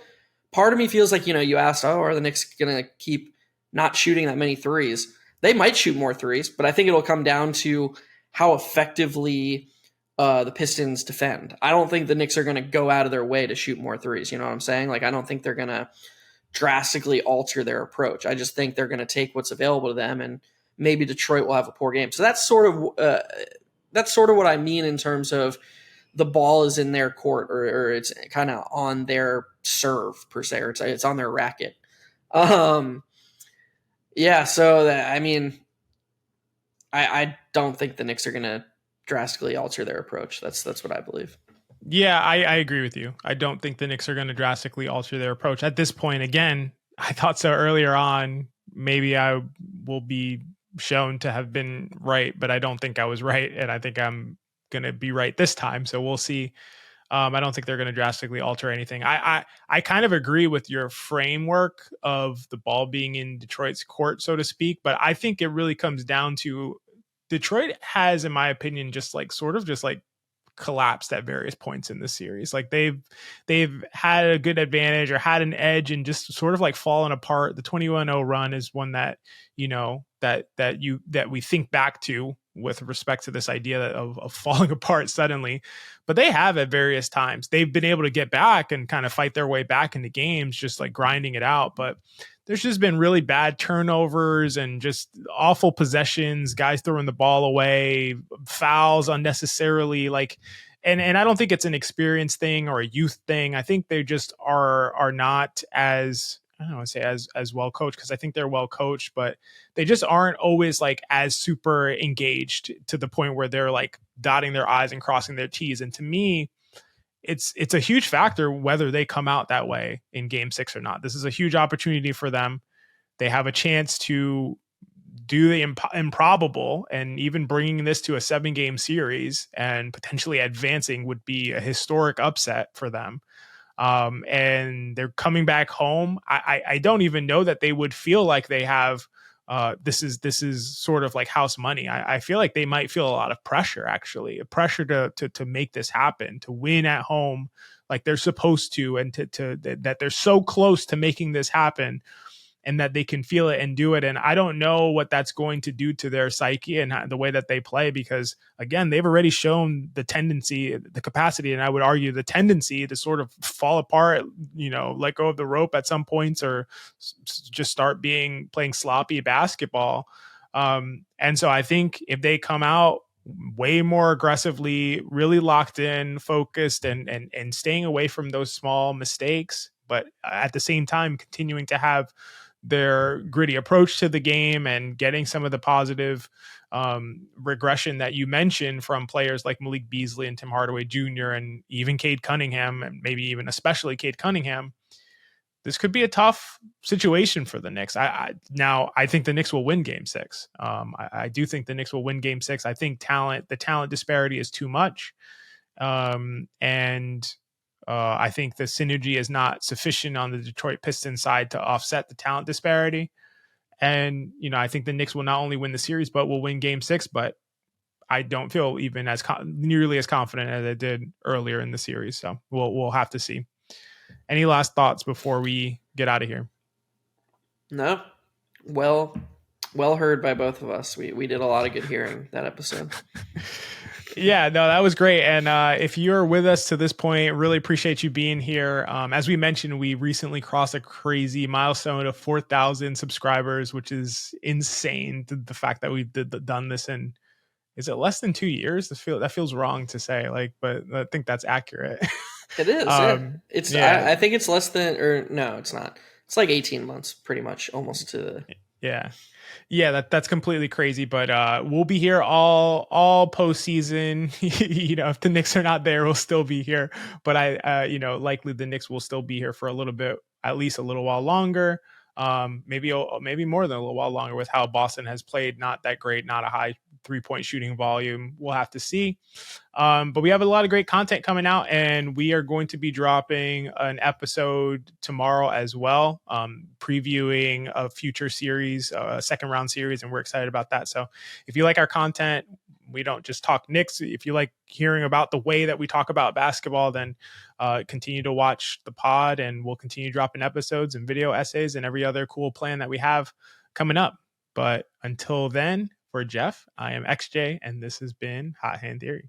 part of me feels like, you asked, are the Knicks going to keep not shooting that many threes? They might shoot more threes, but I think it'll come down to how effectively the Pistons defend. I don't think the Knicks are going to go out of their way to shoot more threes. You know what I'm saying? Like, I don't think they're going to drastically alter their approach. I just think they're going to take what's available to them, and maybe Detroit will have a poor game. So that's sort of what I mean in terms of the ball is in their court, or it's kind of on their serve per se, or it's on their racket. Yeah. So I mean, I don't think the Knicks are going to drastically alter their approach. That's what I believe. Yeah, I agree with you. I don't think the Knicks are going to drastically alter their approach at this point. Again, I thought so earlier on. Maybe I will be shown to have been right, but I don't think I was right, and I think I'm going to be right this time. So we'll see. I don't think they're going to drastically alter anything. I kind of agree with your framework of the ball being in Detroit's court, so to speak, but I think it really comes down to Detroit has, in my opinion, just like sort of just like collapsed at various points in the series. Like they've had a good advantage or had an edge and just sort of like fallen apart. The 21-0 run is one that, you know, that we think back to with respect to this idea of falling apart suddenly. But they have at various times. They've been able to get back and kind of fight their way back into games, just like grinding it out. But there's just been really bad turnovers and just awful possessions, guys throwing the ball away, fouls unnecessarily. Like, and I don't think it's an experience thing or a youth thing. I think they just are not as, I don't want to say as well coached, because I think they're well coached, but they just aren't always like as super engaged to the point where they're like dotting their I's and crossing their T's. And to me, it's a huge factor whether they come out that way in game 6 or not. This is a huge opportunity for them. They have a chance to do the improbable, and even bringing this to a 7-game series and potentially advancing would be a historic upset for them. And they're coming back home. I don't even know that they would feel like they have this is sort of like house money. I feel like they might feel a lot of pressure, actually, a pressure to make this happen, to win at home like they're supposed to, and that they're so close to making this happen, and that they can feel it and do it. And I don't know what that's going to do to their psyche and the way that they play, because again, they've already shown the tendency, the capacity, and I would argue the tendency to sort of fall apart, you know, let go of the rope at some points, or just start playing sloppy basketball. And so I think if they come out way more aggressively, really locked in, focused, and staying away from those small mistakes, but at the same time continuing to have their gritty approach to the game and getting some of the positive regression that you mentioned from players like Malik Beasley and Tim Hardaway Jr. and even Cade Cunningham, and maybe even especially Cade Cunningham, this could be a tough situation for the Knicks. I think the Knicks will win game 6. I do think the Knicks will win game 6. I think the talent disparity is too much. And I think the synergy is not sufficient on the Detroit Pistons side to offset the talent disparity. And, you know, I think the Knicks will not only win the series, but will win game 6. But I don't feel even nearly as confident as I did earlier in the series. So we'll have to see. Any last thoughts before we get out of here? No. Well heard by both of us. We did a lot of good hearing that episode. Yeah, no, that was great. And if you're with us to this point, really appreciate you being here. As we mentioned, we recently crossed a crazy milestone of 4,000 subscribers, which is insane. The fact that we've done this in, is it less than 2 years? That feels wrong to say, like, but I think that's accurate. It is. It's. Yeah. I think it's less than, or no, it's not. It's like 18 months, pretty much, almost to the. Yeah, that's completely crazy. But we'll be here all postseason. You know, if the Knicks are not there, we'll still be here. But likely the Knicks will still be here for a little bit, at least a little while longer. Maybe more than a little while longer with how Boston has played. Not that great, not a high 3-point shooting volume. We'll have to see. But we have a lot of great content coming out, and we are going to be dropping an episode tomorrow as well, previewing a future series, a second round series, and we're excited about that. So if you like our content, we don't just talk Knicks. If you like hearing about the way that we talk about basketball, then continue to watch the pod, and we'll continue dropping episodes and video essays and every other cool plan that we have coming up. But until then, for Geoff, I am XJ, and this has been Hot Hand Theory.